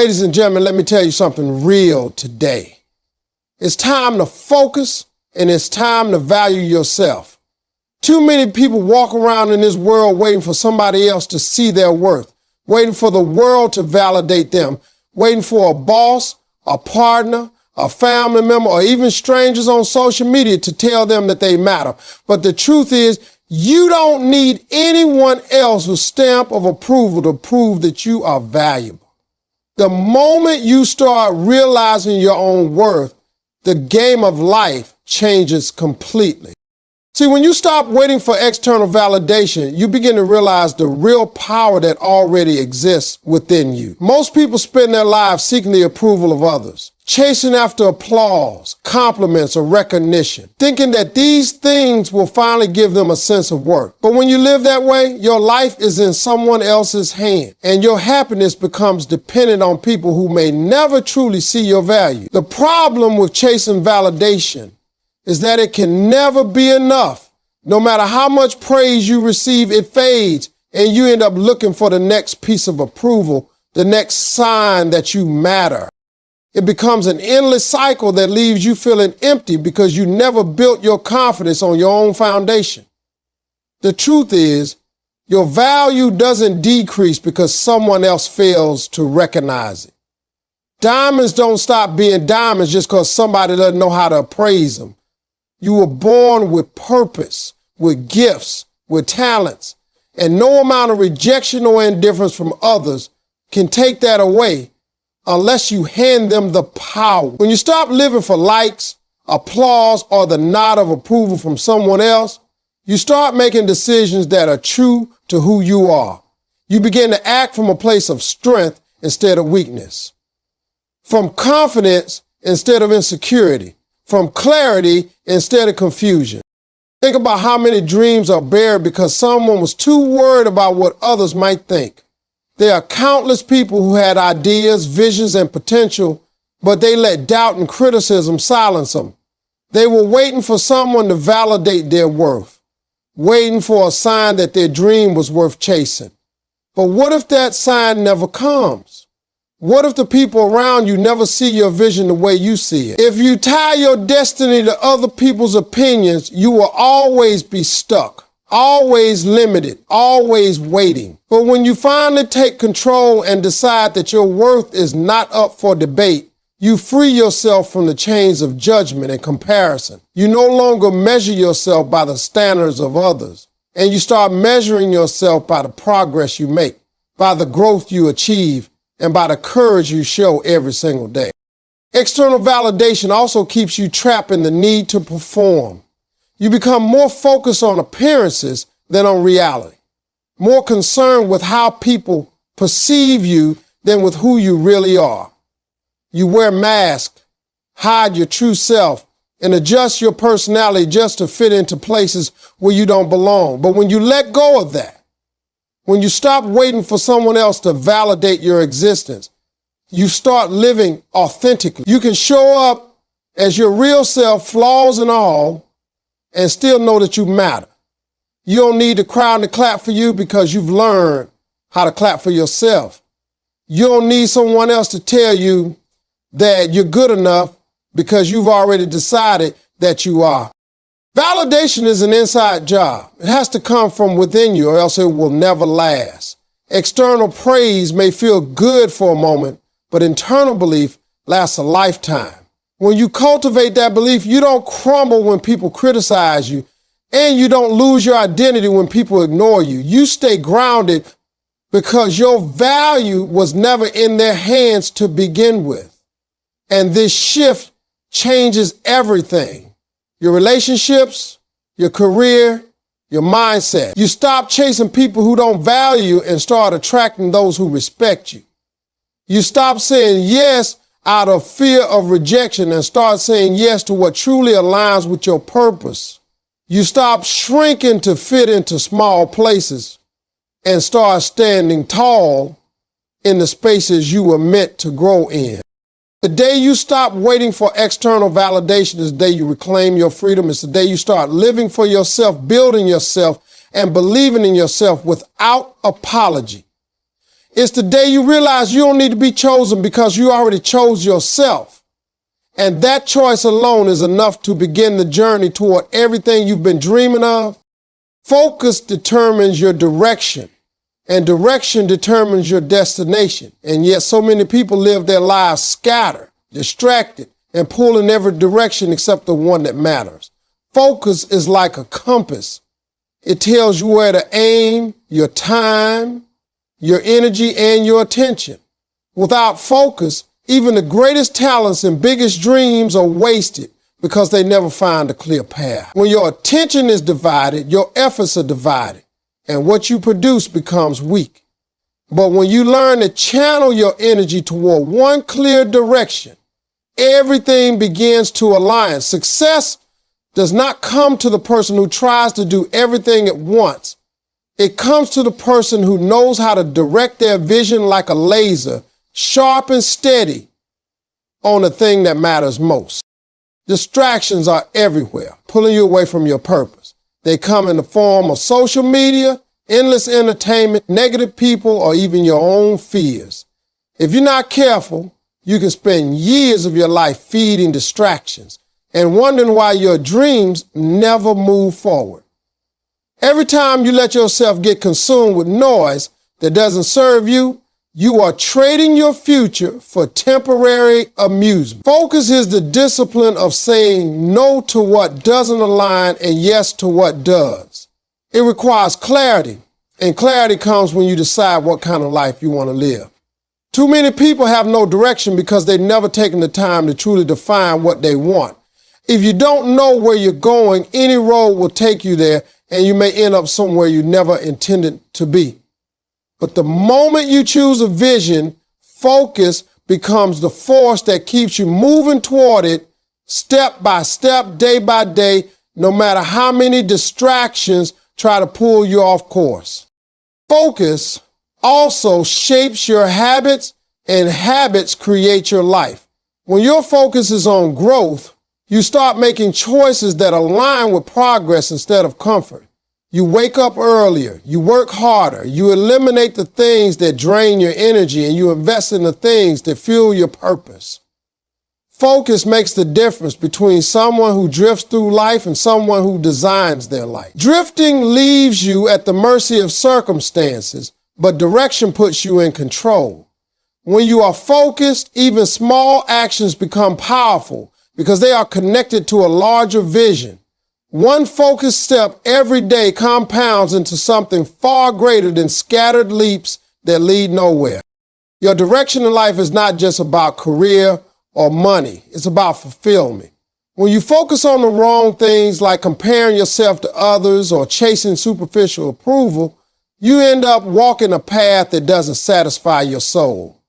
Ladies and gentlemen, let me tell you something real today. It's time to focus and it's time to value yourself. Too many people walk around in this world waiting for somebody else to see their worth, waiting for the world to validate them, waiting for a boss, a partner, a family member, or even strangers on social media to tell them that they matter. But the truth is, you don't need anyone else's stamp of approval to prove that you are valuable. The moment you start realizing your own worth, the game of life changes completely. See, when you stop waiting for external validation, you begin to realize the real power that already exists within you. Most people spend their lives seeking the approval of others, chasing after applause, compliments, or recognition, thinking that these things will finally give them a sense of worth. But when you live that way, your life is in someone else's hand, and your happiness becomes dependent on people who may never truly see your value. The problem with chasing validation is that it can never be enough. No matter how much praise you receive, it fades, and you end up looking for the next piece of approval, the next sign that you matter. It becomes an endless cycle that leaves you feeling empty because you never built your confidence on your own foundation. The truth is, your value doesn't decrease because someone else fails to recognize it. Diamonds don't stop being diamonds just because somebody doesn't know how to appraise them. You were born with purpose, with gifts, with talents, and no amount of rejection or indifference from others can take that away unless you hand them the power. When you stop living for likes, applause, or the nod of approval from someone else, you start making decisions that are true to who you are. You begin to act from a place of strength instead of weakness, from confidence instead of insecurity, from clarity instead of confusion. Think about how many dreams are buried because someone was too worried about what others might think. There are countless people who had ideas, visions, and potential, but they let doubt and criticism silence them. They were waiting for someone to validate their worth, waiting for a sign that their dream was worth chasing. But what if that sign never comes? What if the people around you never see your vision the way you see it? If you tie your destiny to other people's opinions, you will always be stuck, always limited, always waiting. But when you finally take control and decide that your worth is not up for debate, you free yourself from the chains of judgment and comparison. You no longer measure yourself by the standards of others, and you start measuring yourself by the progress you make, by the growth you achieve, and by the courage you show every single day. External validation also keeps you trapped in the need to perform. You become more focused on appearances than on reality, more concerned with how people perceive you than with who you really are. You wear masks, hide your true self, and adjust your personality just to fit into places where you don't belong. But when you let go of that, when you stop waiting for someone else to validate your existence, you start living authentically. You can show up as your real self, flaws and all, and still know that you matter. You don't need the crowd to clap for you because you've learned how to clap for yourself. You don't need someone else to tell you that you're good enough because you've already decided that you are. Validation is an inside job. It has to come from within you or else it will never last. External praise may feel good for a moment, but internal belief lasts a lifetime. When you cultivate that belief, you don't crumble when people criticize you, and you don't lose your identity when people ignore you. You stay grounded because your value was never in their hands to begin with. And this shift changes everything. Your relationships, your career, your mindset. You stop chasing people who don't value you and start attracting those who respect you. You stop saying yes out of fear of rejection and start saying yes to what truly aligns with your purpose. You stop shrinking to fit into small places and start standing tall in the spaces you were meant to grow in. The day you stop waiting for external validation is the day you reclaim your freedom. It's the day you start living for yourself, building yourself, and believing in yourself without apology. It's the day you realize you don't need to be chosen because you already chose yourself. And that choice alone is enough to begin the journey toward everything you've been dreaming of. Focus determines your direction, and direction determines your destination. And yet so many people live their lives scattered, distracted, and pull in every direction except the one that matters. Focus is like a compass. It tells you where to aim your time, your energy, and your attention. Without focus, even the greatest talents and biggest dreams are wasted because they never find a clear path. When your attention is divided, your efforts are divided, and what you produce becomes weak. But when you learn to channel your energy toward one clear direction, everything begins to align. Success does not come to the person who tries to do everything at once. It comes to the person who knows how to direct their vision like a laser, sharp and steady on the thing that matters most. Distractions are everywhere, pulling you away from your purpose. They come in the form of social media, endless entertainment, negative people, or even your own fears. If you're not careful, you can spend years of your life feeding distractions and wondering why your dreams never move forward. Every time you let yourself get consumed with noise that doesn't serve you, you are trading your future for temporary amusement. Focus is the discipline of saying no to what doesn't align and yes to what does. It requires clarity, and clarity comes when you decide what kind of life you want to live. Too many people have no direction because they've never taken the time to truly define what they want. If you don't know where you're going, any road will take you there, and you may end up somewhere you never intended to be. But the moment you choose a vision, focus becomes the force that keeps you moving toward it step by step, day by day, no matter how many distractions try to pull you off course. Focus also shapes your habits, and habits create your life. When your focus is on growth, you start making choices that align with progress instead of comfort. You wake up earlier, you work harder, you eliminate the things that drain your energy, and you invest in the things that fuel your purpose. Focus makes the difference between someone who drifts through life and someone who designs their life. Drifting leaves you at the mercy of circumstances, but direction puts you in control. When you are focused, even small actions become powerful because they are connected to a larger vision. One focused step every day compounds into something far greater than scattered leaps that lead nowhere. Your direction in life is not just about career or money. It's about fulfillment. When you focus on the wrong things like comparing yourself to others or chasing superficial approval, you end up walking a path that doesn't satisfy your soul.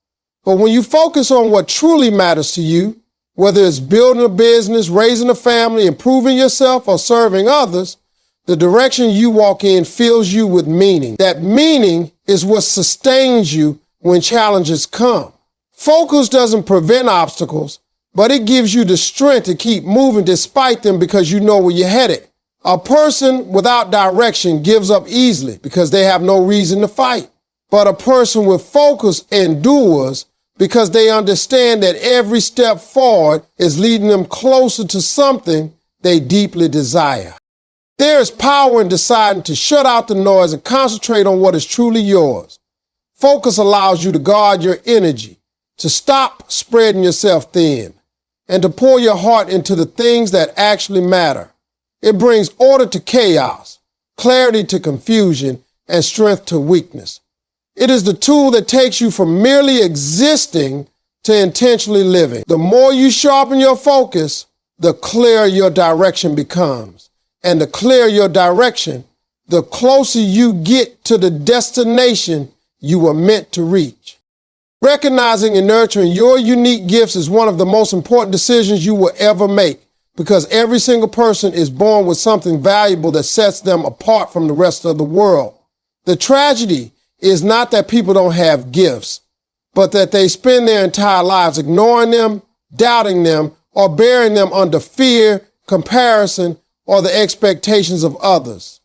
But when you focus on what truly matters to you, whether it's building a business, raising a family, improving yourself, or serving others, the direction you walk in fills you with meaning. That meaning is what sustains you when challenges come. Focus doesn't prevent obstacles, but it gives you the strength to keep moving despite them because you know where you're headed. A person without direction gives up easily because they have no reason to fight. But a person with focus endures because they understand that every step forward is leading them closer to something they deeply desire. There is power in deciding to shut out the noise and concentrate on what is truly yours. Focus allows you to guard your energy, to stop spreading yourself thin, and to pour your heart into the things that actually matter. It brings order to chaos, clarity to confusion, and strength to weakness. It is the tool that takes you from merely existing to intentionally living. The more you sharpen your focus, the clearer your direction becomes. And the clearer your direction, the closer you get to the destination you were meant to reach. Recognizing and nurturing your unique gifts is one of the most important decisions you will ever make because every single person is born with something valuable that sets them apart from the rest of the world. The tragedy is not that people don't have gifts, but that they spend their entire lives ignoring them, doubting them, or burying them under fear, comparison, or the expectations of others.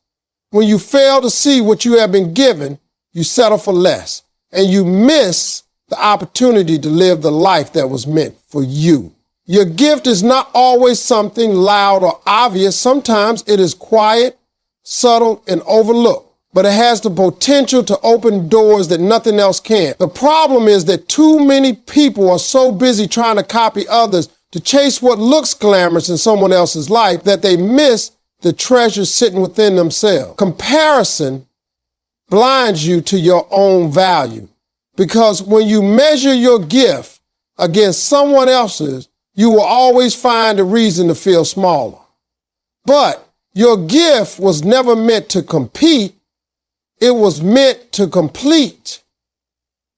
When you fail to see what you have been given, you settle for less. and you miss the opportunity to live the life that was meant for you. Your gift is not always something loud or obvious. Sometimes it is quiet, subtle, and overlooked, but it has the potential to open doors that nothing else can. The problem is that too many people are so busy trying to copy others to chase what looks glamorous in someone else's life that they miss the treasure sitting within themselves. Comparison blinds you to your own value, because when you measure your gift against someone else's, you will always find a reason to feel smaller. But your gift was never meant to compete. It was meant to complete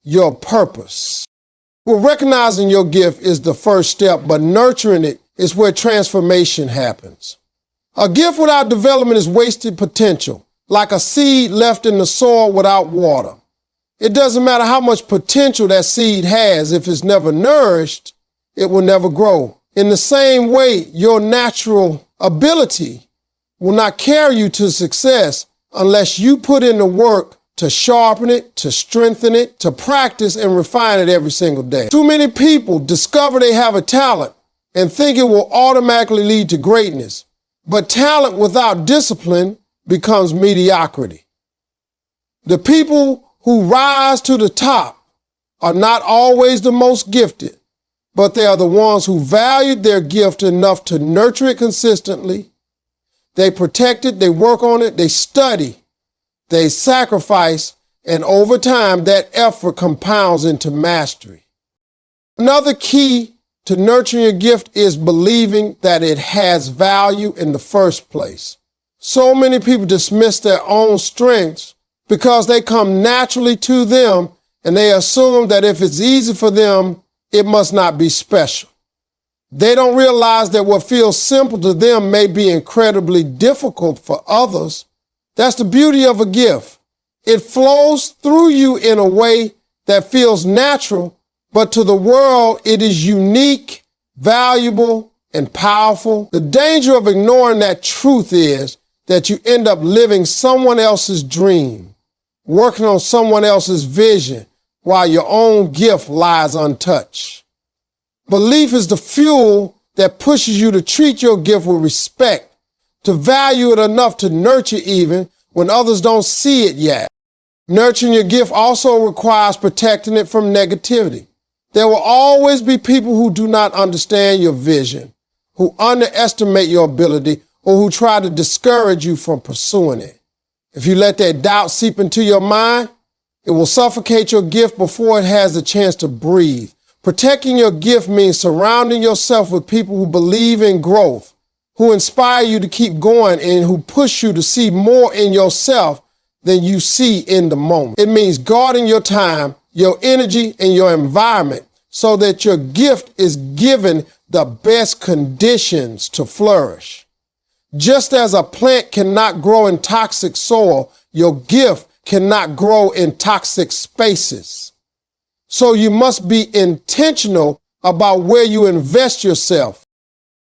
your purpose. Well, recognizing your gift is the first step, but nurturing it is where transformation happens. A gift without development is wasted potential, like a seed left in the soil without water. It doesn't matter how much potential that seed has. If it's never nourished, it will never grow. In the same way, your natural ability will not carry you to success unless you put in the work to sharpen it, to strengthen it, to practice and refine it every single day. Too many people discover they have a talent and think it will automatically lead to greatness. But talent without discipline becomes mediocrity. The people who rise to the top are not always the most gifted, but they are the ones who valued their gift enough to nurture it consistently. They protect it, they work on it, they study, they sacrifice, and over time that effort compounds into mastery. Another key to nurturing your gift is believing that it has value in the first place. So many people dismiss their own strengths because they come naturally to them, and they assume that if it's easy for them, it must not be special. They don't realize that what feels simple to them may be incredibly difficult for others. That's the beauty of a gift. It flows through you in a way that feels natural, but to the world, it is unique, valuable, and powerful. The danger of ignoring that truth is that you end up living someone else's dream, working on someone else's vision, while your own gift lies untouched. Belief is the fuel that pushes you to treat your gift with respect, to value it enough to nurture even when others don't see it yet. Nurturing your gift also requires protecting it from negativity. There will always be people who do not understand your vision, who underestimate your ability, or who try to discourage you from pursuing it. If you let that doubt seep into your mind, it will suffocate your gift before it has the chance to breathe. Protecting your gift means surrounding yourself with people who believe in growth, who inspire you to keep going, and who push you to see more in yourself than you see in the moment. It means guarding your time, your energy, and your environment so that your gift is given the best conditions to flourish. Just as a plant cannot grow in toxic soil, your gift cannot grow in toxic spaces. So you must be intentional about where you invest yourself.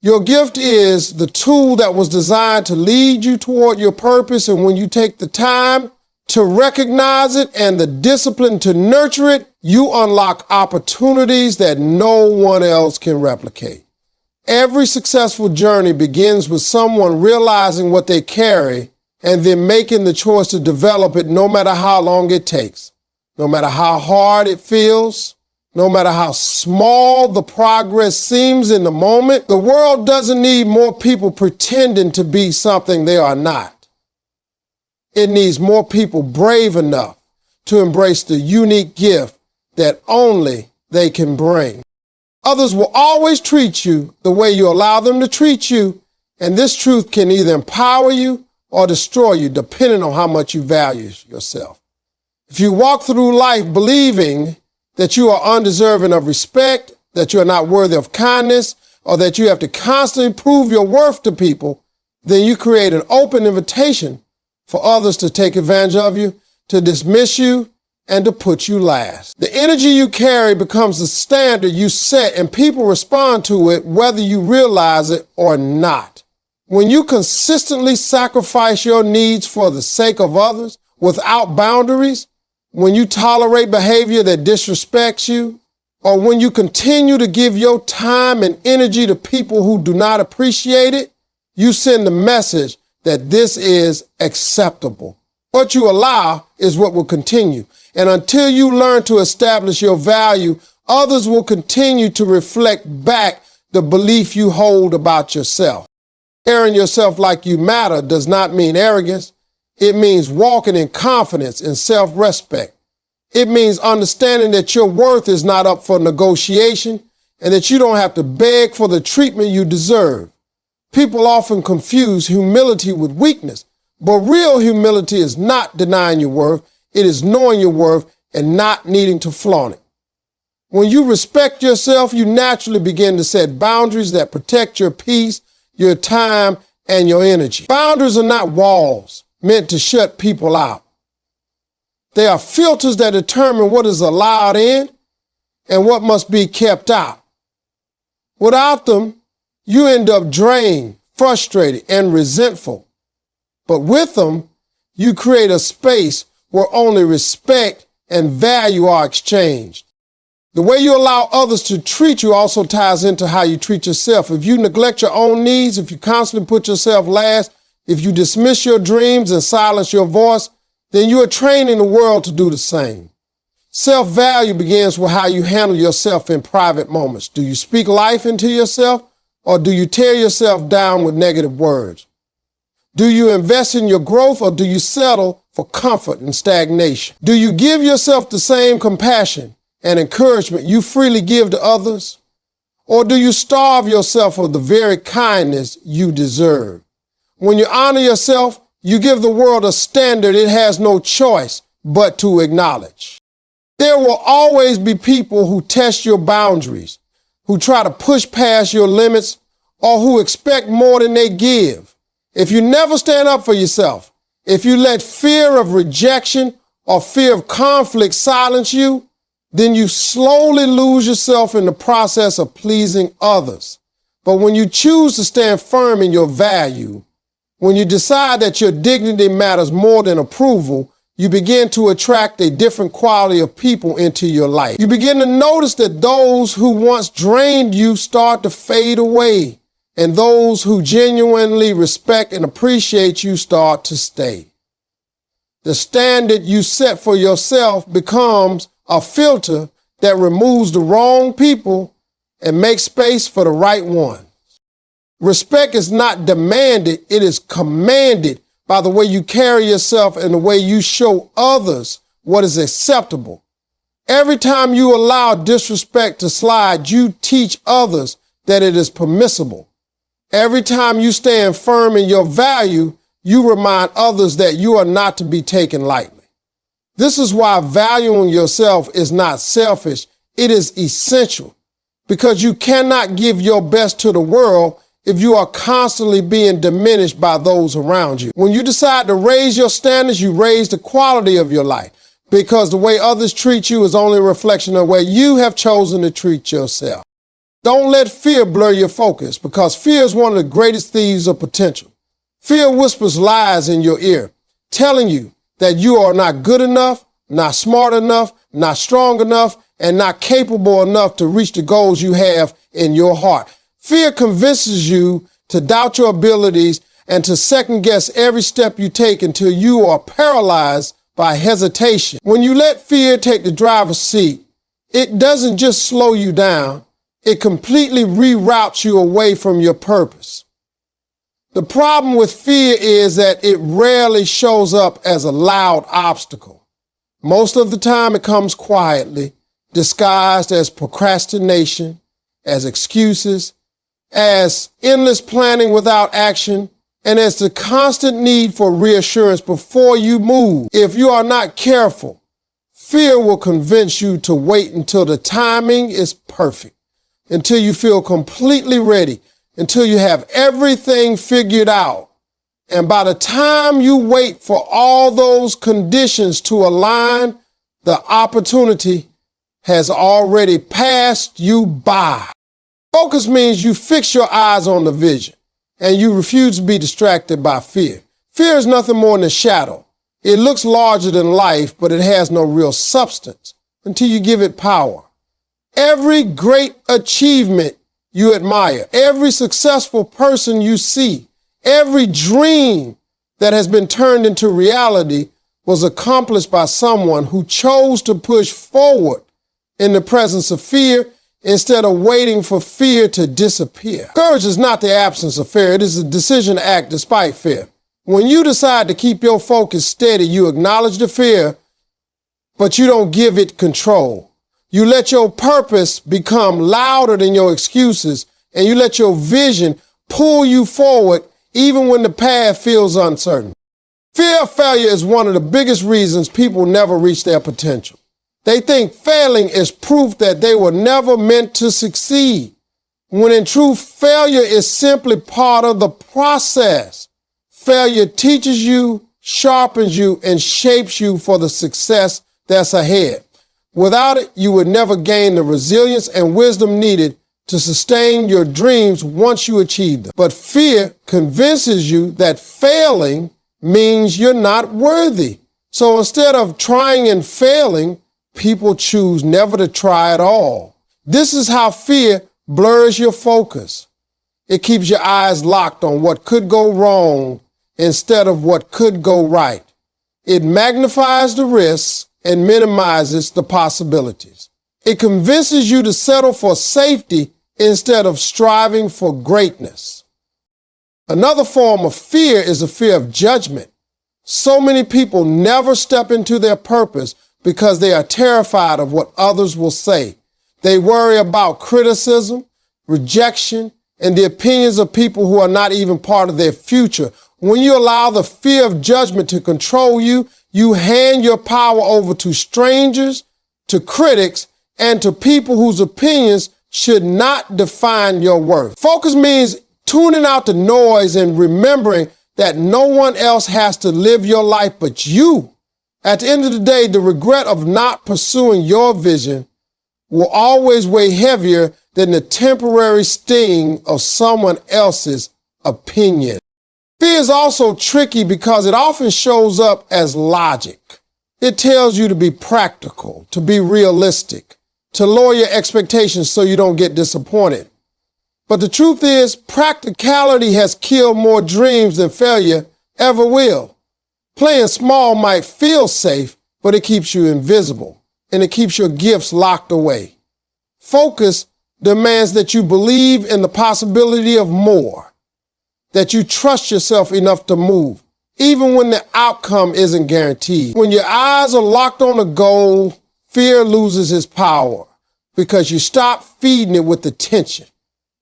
Your gift is the tool that was designed to lead you toward your purpose, and when you take the time to recognize it and the discipline to nurture it, you unlock opportunities that no one else can replicate. Every successful journey begins with someone realizing what they carry and then making the choice to develop it, no matter how long it takes, no matter how hard it feels, no matter how small the progress seems in the moment. The world doesn't need more people pretending to be something they are not. It needs more people brave enough to embrace the unique gift that only they can bring. Others will always treat you the way you allow them to treat you, and this truth can either empower you or destroy you, depending on how much you value yourself. If you walk through life believing that you are undeserving of respect, that you are not worthy of kindness, or that you have to constantly prove your worth to people, then you create an open invitation for others to take advantage of you, to dismiss you, and to put you last. The energy you carry becomes the standard you set, and people respond to it whether you realize it or not. When you consistently sacrifice your needs for the sake of others without boundaries, when you tolerate behavior that disrespects you, or when you continue to give your time and energy to people who do not appreciate it, you send the message that this is acceptable. What you allow is what will continue. And until you learn to establish your value, others will continue to reflect back the belief you hold about yourself. Carrying yourself like you matter does not mean arrogance. It means walking in confidence and self-respect. It means understanding that your worth is not up for negotiation and that you don't have to beg for the treatment you deserve. People often confuse humility with weakness, but real humility is not denying your worth. It is knowing your worth and not needing to flaunt it. When you respect yourself, you naturally begin to set boundaries that protect your peace, your time, and your energy. Boundaries are not walls meant to shut people out. They are filters that determine what is allowed in and what must be kept out. Without them, you end up drained, frustrated, and resentful. But with them, you create a space where only respect and value are exchanged. The way you allow others to treat you also ties into how you treat yourself. If you neglect your own needs, if you constantly put yourself last, if you dismiss your dreams and silence your voice, then you are training the world to do the same. Self-value begins with how you handle yourself in private moments. Do you speak life into yourself, or do you tear yourself down with negative words? Do you invest in your growth, or do you settle for comfort and stagnation? Do you give yourself the same compassion and encouragement you freely give to others? Or do you starve yourself of the very kindness you deserve? When you honor yourself, you give the world a standard it has no choice but to acknowledge. There will always be people who test your boundaries, who try to push past your limits, or who expect more than they give. If you never stand up for yourself, if you let fear of rejection or fear of conflict silence you, then you slowly lose yourself in the process of pleasing others. But when you choose to stand firm in your value, when you decide that your dignity matters more than approval, you begin to attract a different quality of people into your life. You begin to notice that those who once drained you start to fade away, and those who genuinely respect and appreciate you start to stay. The standard you set for yourself becomes a filter that removes the wrong people and makes space for the right one. Respect is not demanded, it is commanded by the way you carry yourself and the way you show others what is acceptable. Every time you allow disrespect to slide, you teach others that it is permissible. Every time you stand firm in your value, you remind others that you are not to be taken lightly. This is why valuing yourself is not selfish, it is essential, because you cannot give your best to the world if you are constantly being diminished by those around you. When you decide to raise your standards, you raise the quality of your life, because the way others treat you is only a reflection of the way you have chosen to treat yourself. Don't let fear blur your focus, because fear is one of the greatest thieves of potential. Fear whispers lies in your ear, telling you that you are not good enough, not smart enough, not strong enough, and not capable enough to reach the goals you have in your heart. Fear convinces you to doubt your abilities and to second-guess every step you take until you are paralyzed by hesitation. When you let fear take the driver's seat, it doesn't just slow you down, it completely reroutes you away from your purpose. The problem with fear is that it rarely shows up as a loud obstacle. Most of the time it comes quietly, disguised as procrastination, as excuses, as endless planning without action, and as the constant need for reassurance before you move. If you are not careful, fear will convince you to wait until the timing is perfect, until you feel completely ready, until you have everything figured out. And by the time you wait for all those conditions to align, the opportunity has already passed you by. Focus means you fix your eyes on the vision and you refuse to be distracted by fear. Fear is nothing more than a shadow. It looks larger than life, but it has no real substance until you give it power. Every great achievement you admire, every successful person you see, every dream that has been turned into reality was accomplished by someone who chose to push forward in the presence of fear instead of waiting for fear to disappear. Courage is not the absence of fear. It is a decision to act despite fear. When you decide to keep your focus steady, you acknowledge the fear, but you don't give it control. You let your purpose become louder than your excuses, and you let your vision pull you forward even when the path feels uncertain. Fear of failure is one of the biggest reasons people never reach their potential. They think failing is proof that they were never meant to succeed, when in truth, failure is simply part of the process. Failure teaches you, sharpens you, and shapes you for the success that's ahead. Without it, you would never gain the resilience and wisdom needed to sustain your dreams once you achieve them. But fear convinces you that failing means you're not worthy. So instead of trying and failing, people choose never to try at all. This is how fear blurs your focus. It keeps your eyes locked on what could go wrong instead of what could go right. It magnifies the risks and minimizes the possibilities. It convinces you to settle for safety instead of striving for greatness. Another form of fear is a fear of judgment. So many people never step into their purpose because they are terrified of what others will say. They worry about criticism, rejection, and the opinions of people who are not even part of their future. When you allow the fear of judgment to control you, you hand your power over to strangers, to critics, and to people whose opinions should not define your worth. Focus means tuning out the noise and remembering that no one else has to live your life but you. At the end of the day, the regret of not pursuing your vision will always weigh heavier than the temporary sting of someone else's opinion. Fear is also tricky because it often shows up as logic. It tells you to be practical, to be realistic, to lower your expectations so you don't get disappointed. But the truth is, practicality has killed more dreams than failure ever will. Playing small might feel safe, but it keeps you invisible, and it keeps your gifts locked away. Focus demands that you believe in the possibility of more, that you trust yourself enough to move, even when the outcome isn't guaranteed. When your eyes are locked on a goal, fear loses its power because you stop feeding it with attention.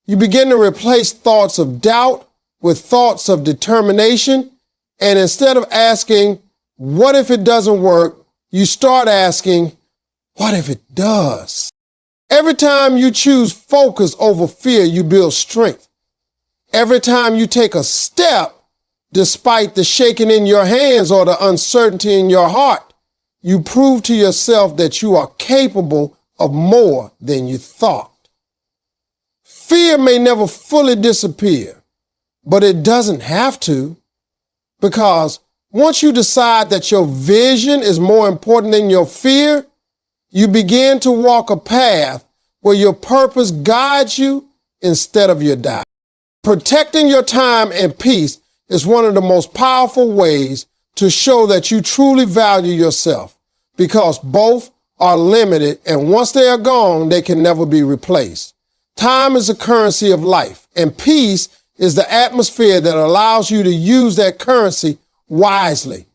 You begin to replace thoughts of doubt with thoughts of determination, and instead of asking, what if it doesn't work, you start asking, what if it does? Every time you choose focus over fear, you build strength. Every time you take a step, despite the shaking in your hands or the uncertainty in your heart, you prove to yourself that you are capable of more than you thought. Fear may never fully disappear, but it doesn't have to, because once you decide that your vision is more important than your fear, you begin to walk a path where your purpose guides you instead of your doubt. Protecting your time and peace is one of the most powerful ways to show that you truly value yourself, because both are limited, and once they are gone, they can never be replaced. Time is the currency of life, and peace is the atmosphere that allows you to use that currency wisely.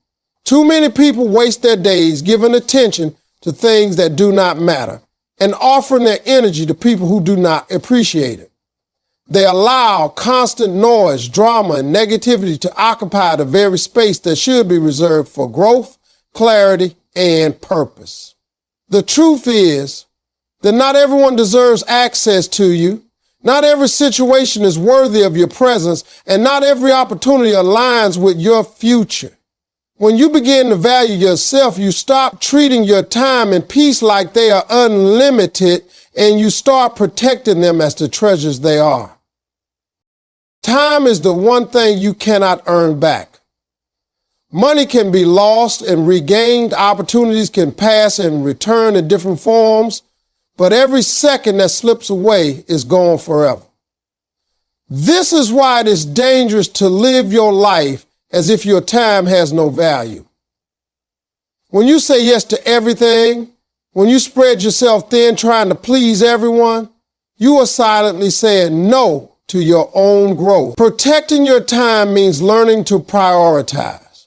Too many people waste their days giving attention to things that do not matter and offering their energy to people who do not appreciate it. They allow constant noise, drama, and negativity to occupy the very space that should be reserved for growth, clarity, and purpose. The truth is that not everyone deserves access to you. Not every situation is worthy of your presence, and not every opportunity aligns with your future. When you begin to value yourself, you stop treating your time and peace like they are unlimited, and you start protecting them as the treasures they are. Time is the one thing you cannot earn back. Money can be lost and regained. Opportunities can pass and return in different forms. But every second that slips away is gone forever. This is why it is dangerous to live your life as if your time has no value. When you say yes to everything, when you spread yourself thin trying to please everyone, you are silently saying no to your own growth. Protecting your time means learning to prioritize,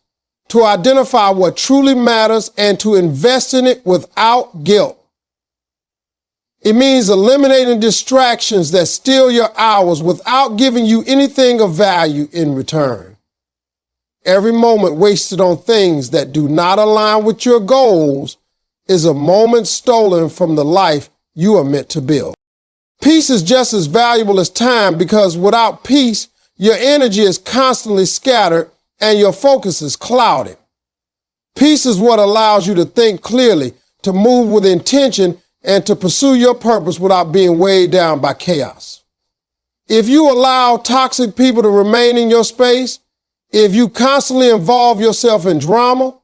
to identify what truly matters, and to invest in it without guilt. It means eliminating distractions that steal your hours without giving you anything of value in return. Every moment wasted on things that do not align with your goals is a moment stolen from the life you are meant to build. Peace is just as valuable as time, because without peace, your energy is constantly scattered and your focus is clouded. Peace is what allows you to think clearly, to move with intention, and to pursue your purpose without being weighed down by chaos. If you allow toxic people to remain in your space, if you constantly involve yourself in drama,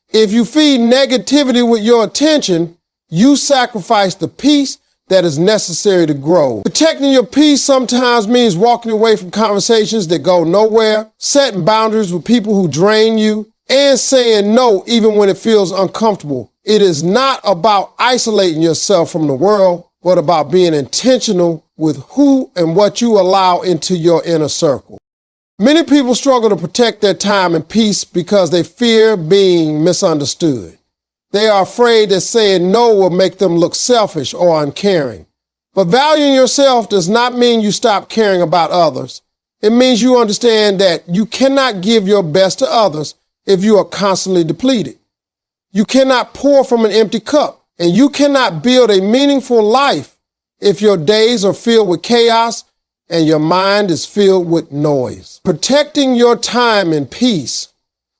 if you feed negativity with your attention, you sacrifice the peace that is necessary to grow. Protecting your peace sometimes means walking away from conversations that go nowhere, setting boundaries with people who drain you, and saying no even when it feels uncomfortable. It is not about isolating yourself from the world, but about being intentional with who and what you allow into your inner circle. Many people struggle to protect their time and peace because they fear being misunderstood. They are afraid that saying no will make them look selfish or uncaring. But valuing yourself does not mean you stop caring about others. It means you understand that you cannot give your best to others if you are constantly depleted. You cannot pour from an empty cup, and you cannot build a meaningful life if your days are filled with chaos and your mind is filled with noise. Protecting your time and peace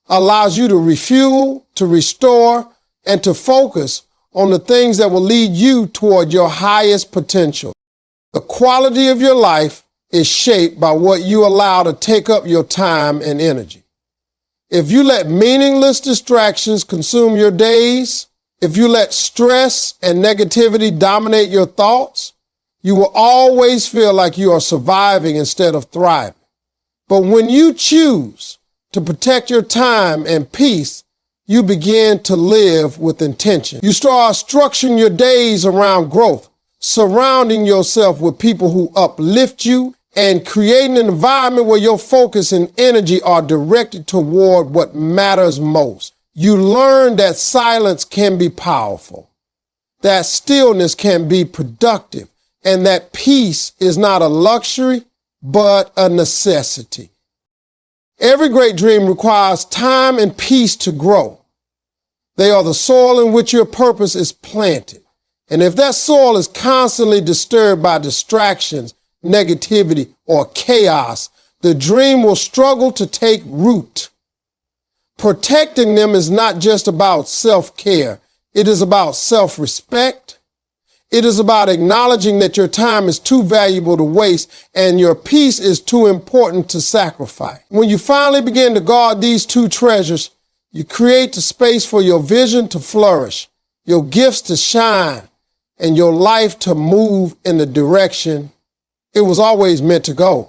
allows you to refuel, to restore, and to focus on the things that will lead you toward your highest potential. The quality of your life is shaped by what you allow to take up your time and energy. If you let meaningless distractions consume your days, if you let stress and negativity dominate your thoughts, you will always feel like you are surviving instead of thriving. But when you choose to protect your time and peace, you begin to live with intention. You start structuring your days around growth, surrounding yourself with people who uplift you, and creating an environment where your focus and energy are directed toward what matters most. You learn that silence can be powerful, that stillness can be productive, and that peace is not a luxury, but a necessity. Every great dream requires time and peace to grow. They are the soil in which your purpose is planted. And if that soil is constantly disturbed by distractions, negativity, or chaos, the dream will struggle to take root. Protecting them is not just about self-care. It is about self-respect. It is about acknowledging that your time is too valuable to waste and your peace is too important to sacrifice. When you finally begin to guard these two treasures, you create the space for your vision to flourish, your gifts to shine, and your life to move in the direction it was always meant to go.